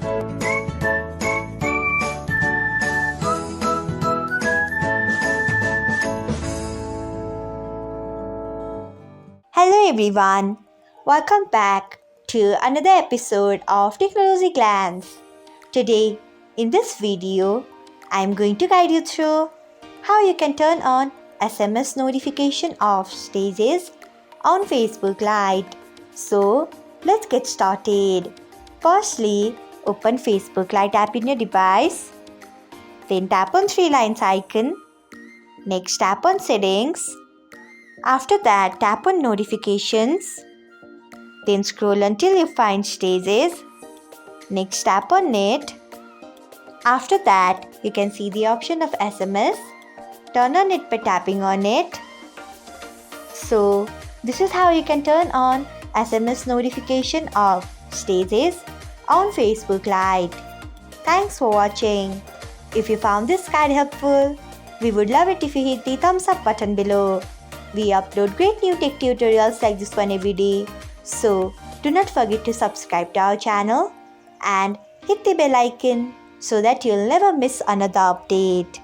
Hello everyone, welcome back to another episode of Technologyglance. Today, in this video, I am going to guide you through how you can turn on SMS notification off stages on Facebook Lite. So, let's get started. Firstly, open Facebook Lite app in your device. Then tap on three lines icon. Next, tap on settings. After that, tap on notifications. Then scroll until you find stages. Next, tap on it. After that, you can see the option of SMS. Turn on it by tapping on it. So, this is how you can turn on SMS notification of stages on Facebook Lite. Thanks for watching. If you found this guide helpful, we would love it if you hit the thumbs up button below. We upload great new tech tutorials like this one every day. So, do not forget to subscribe to our channel and hit the bell icon so that you'll never miss another update.